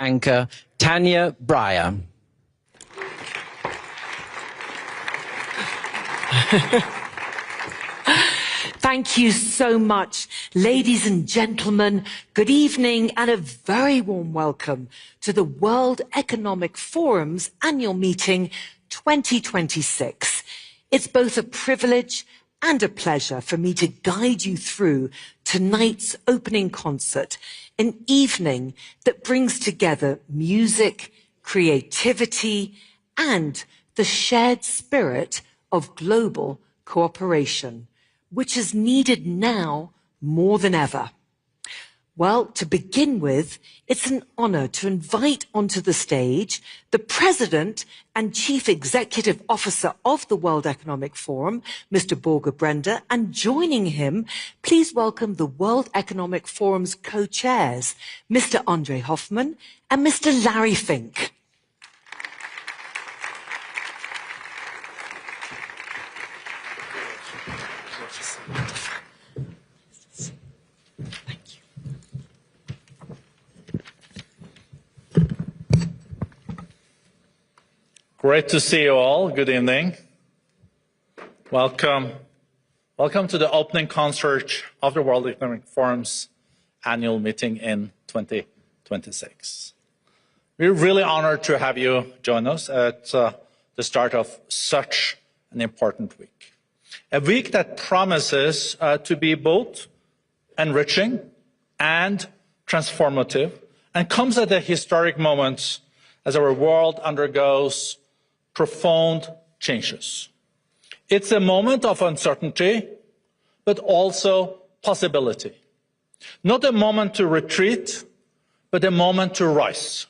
anchor Tanya Breyer. Thank you so much, ladies and gentlemen. Good evening and a very warm welcome to the World Economic Forum's annual meeting 2026. It's both a privilege and a pleasure for me to guide you through tonight's opening concert, an evening that brings together music, creativity, and the shared spirit of global cooperation, which is needed now more than ever. Well, to begin with, it's an honor to invite onto the stage the President and Chief Executive Officer of the World Economic Forum, Mr. Borge Brende, and joining him, please welcome the World Economic Forum's co-chairs, Mr. Andre Hoffman and Mr. Larry Fink. Great to see you all. Good evening. Welcome. Welcome to the opening concert of the World Economic Forum's annual meeting in 2026. We're really honored to have you join us at the start of such an important week. A week that promises to be both enriching and transformative, and comes at a historic moment as our world undergoes profound changes. It's a moment of uncertainty, but also possibility. Not a moment to retreat, but a moment to rise.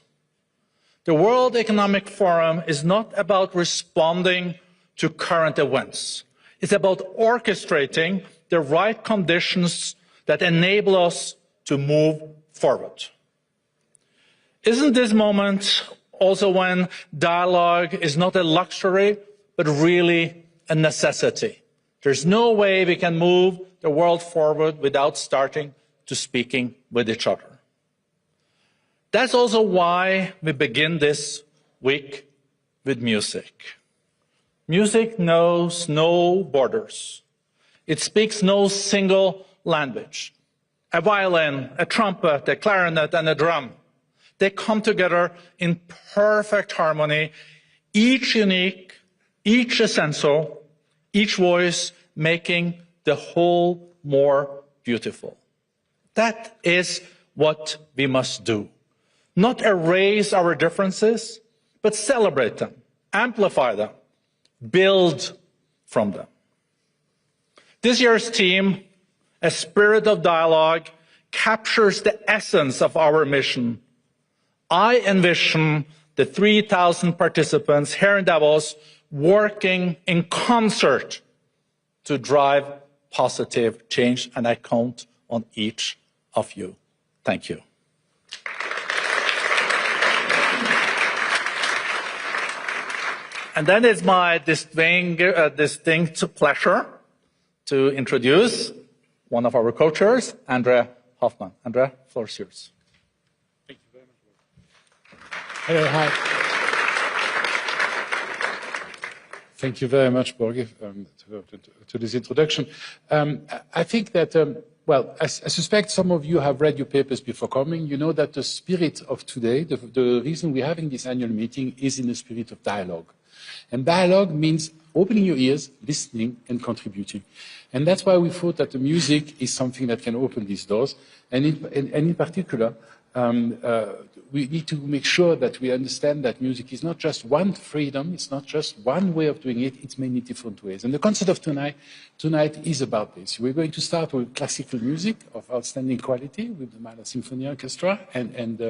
The World Economic Forum is not about responding to current events. It's about orchestrating the right conditions that enable us to move forward. Isn't this moment also when dialogue is not a luxury, but really a necessity? There's no way we can move the world forward without starting to speaking with each other. That's also why we begin this week with music. Music knows no borders. It speaks no single language. A violin, a trumpet, a clarinet, and a drum, they come together in perfect harmony, each unique, each essential, each voice making the whole more beautiful. That is what we must do. Not erase our differences, but celebrate them, amplify them, build from them. This year's theme, A Spirit of Dialogue, captures the essence of our mission. I envision the 3,000 participants here in Davos working in concert to drive positive change, and I count on each of you. Thank you. And then it's my distinct pleasure to introduce one of our co-chairs, Andre Hoffman. Andre, the floor is yours. Thank you very much. Hello, hi. Thank you very much, Borge, to this introduction. I think that, well, I suspect some of you have read your papers before coming. You know that the spirit of today, the reason we're having this annual meeting is in the spirit of dialogue. And dialogue means opening your ears, listening, and contributing. And that's why we thought that the music is something that can open these doors. And in particular, we need to make sure that we understand that music is not just one freedom, it's not just one way of doing it, it's many different ways. And the concert of tonight is about this. We're going to start with classical music of outstanding quality with the Mahler Chamber Orchestra and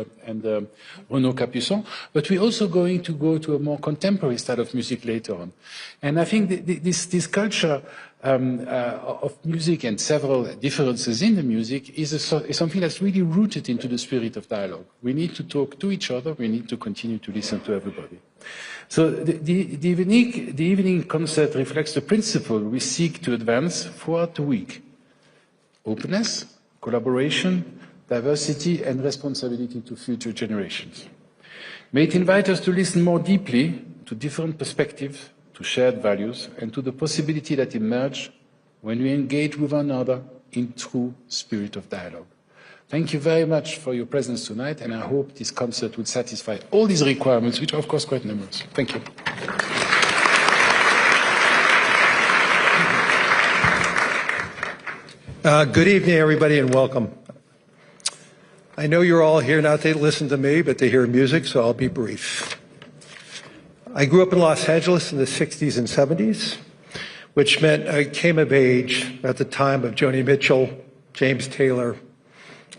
Renaud Capucon, but we're also going to go to a more contemporary style of music later on. And I think this culture of music and several differences in the music is something that's really rooted into the spirit of dialogue. We need to talk to each other. We need to continue to listen to everybody. So the evening concert reflects the principle we seek to advance throughout the week. Openness, collaboration, diversity and responsibility to future generations. May it invite us to listen more deeply to different perspectives, to shared values, and to the possibility that emerge when we engage with one another in true spirit of dialogue. Thank you very much for your presence tonight, and I hope this concert will satisfy all these requirements, which are of course quite numerous. Thank you. Good evening, everybody, and welcome. I know you're all here not to listen to me, but to hear music, so I'll be brief. I grew up in Los Angeles in the 60s and 70s, which meant I came of age at the time of Joni Mitchell, James Taylor,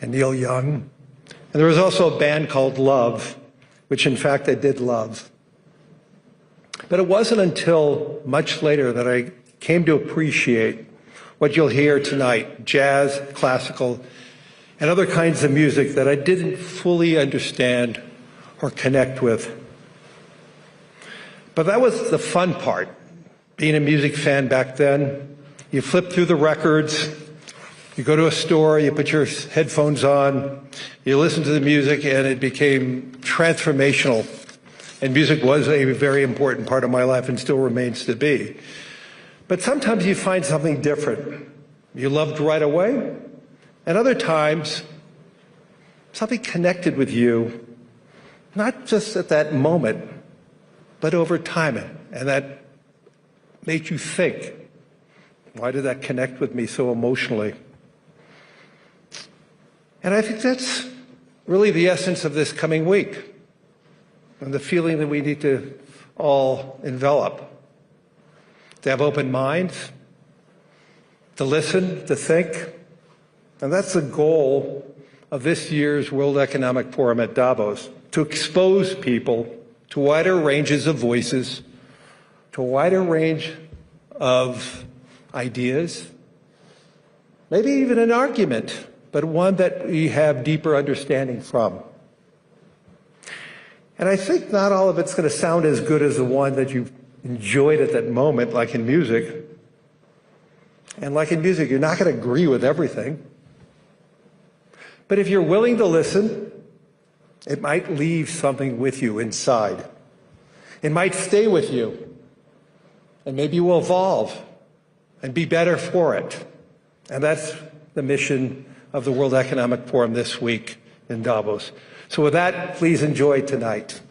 and Neil Young. And there was also a band called Love, which in fact I did love. But it wasn't until much later that I came to appreciate what you'll hear tonight, jazz, classical, and other kinds of music that I didn't fully understand or connect with. But that was the fun part. Being a music fan back then, you flip through the records, you go to a store, you put your headphones on, you listen to the music, and it became transformational. And music was a very important part of my life and still remains to be. But sometimes you find something different. You loved right away, and other times something connected with you, not just at that moment, but over time, and that made you think, why did that connect with me so emotionally? And I think that's really the essence of this coming week, and the feeling that we need to all envelop. To have open minds, to listen, to think. And that's the goal of this year's World Economic Forum at Davos, to expose people to wider ranges of voices, to a wider range of ideas, maybe even an argument, but one that we have deeper understanding from. And I think not all of it's going to sound as good as the one that you've enjoyed at that moment, like in music. And like in music, you're not going to agree with everything. But if you're willing to listen, it might leave something with you inside. It might stay with you. And maybe you will evolve and be better for it. And that's the mission of the World Economic Forum this week in Davos. So with that, please enjoy tonight.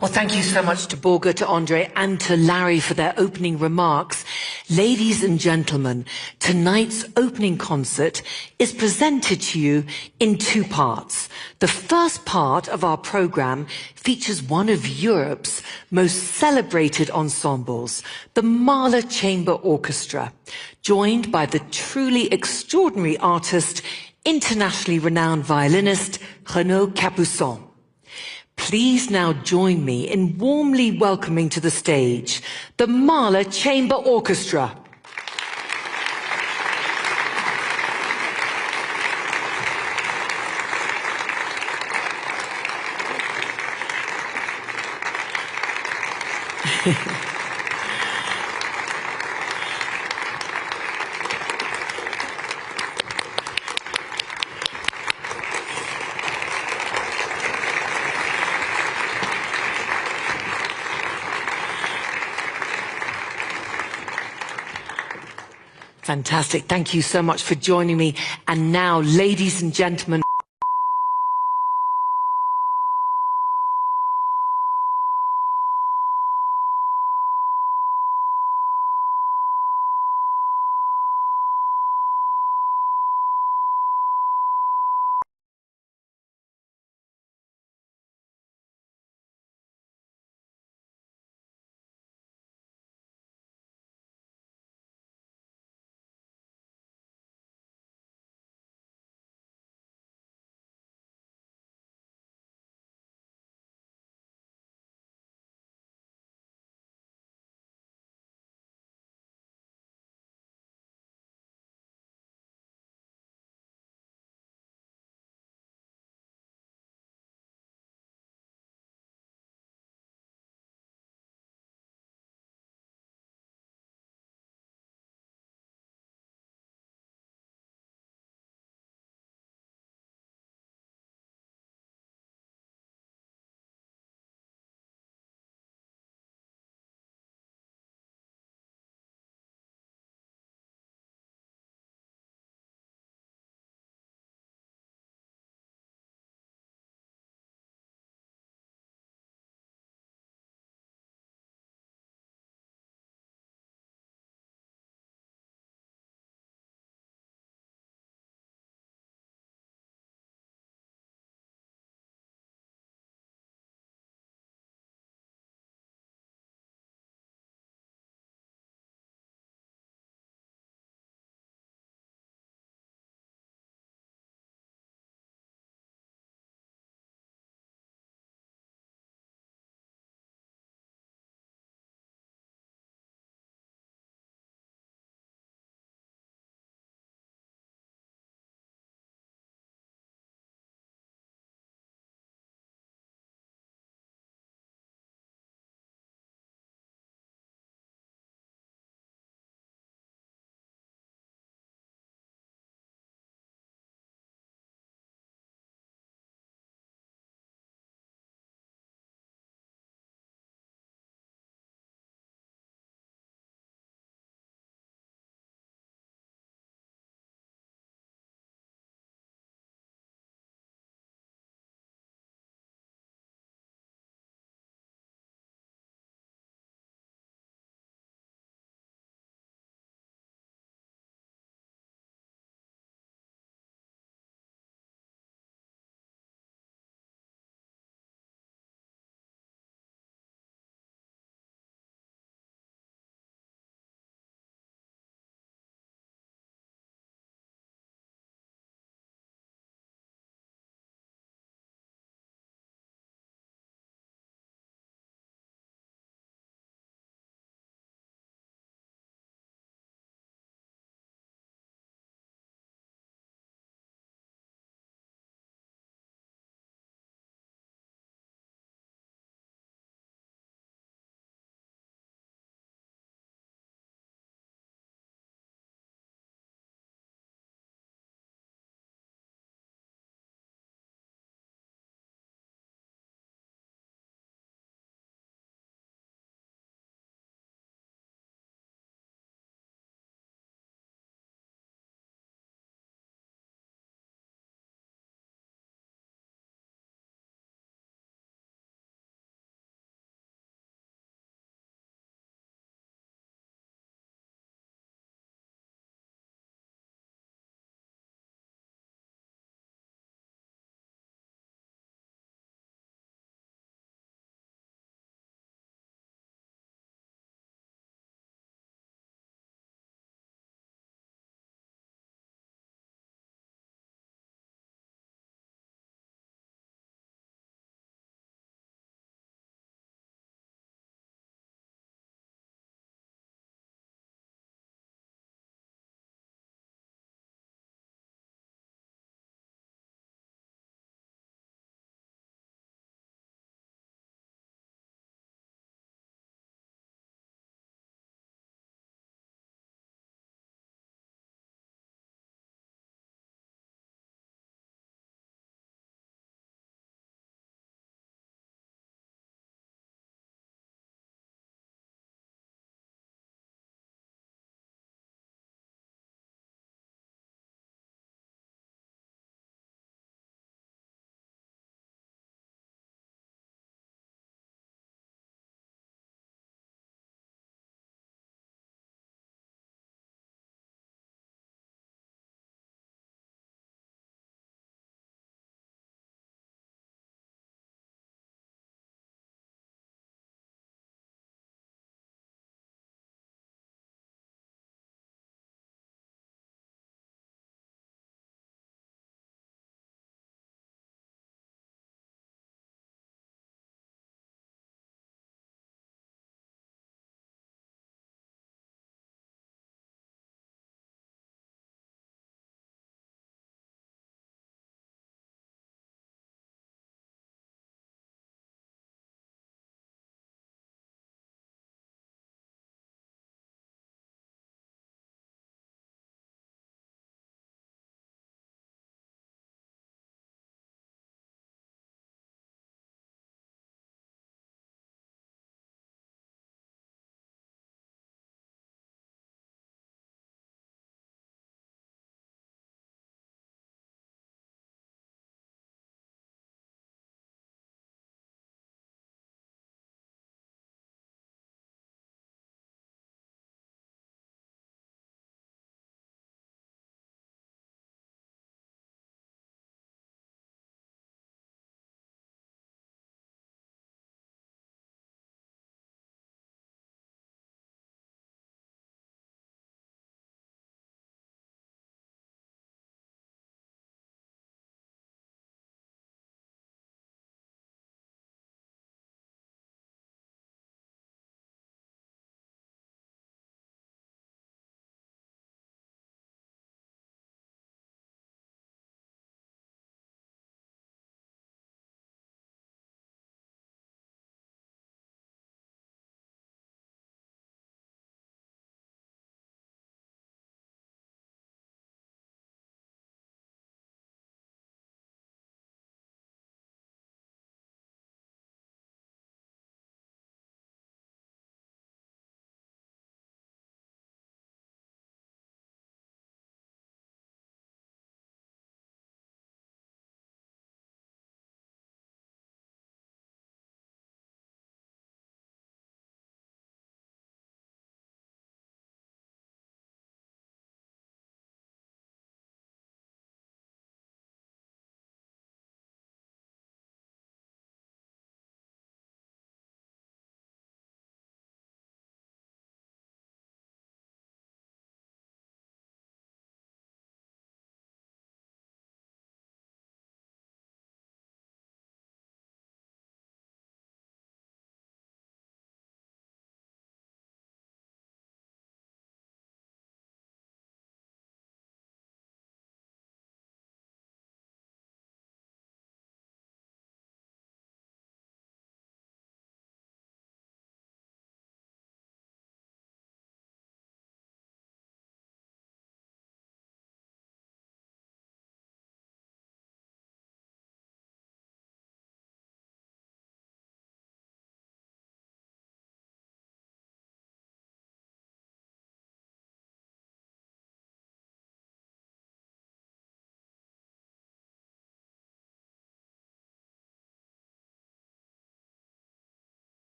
Well, thank you so much to Borge, to Andre, and to Larry for their opening remarks. Ladies and gentlemen, tonight's opening concert is presented to you in two parts. The first part of our program features one of Europe's most celebrated ensembles, the Mahler Chamber Orchestra, joined by the truly extraordinary artist, internationally renowned violinist, Renaud Capucon. Please now join me in warmly welcoming to the stage the Mahler Chamber Orchestra. Fantastic. Thank you so much for joining me. And now, ladies and gentlemen,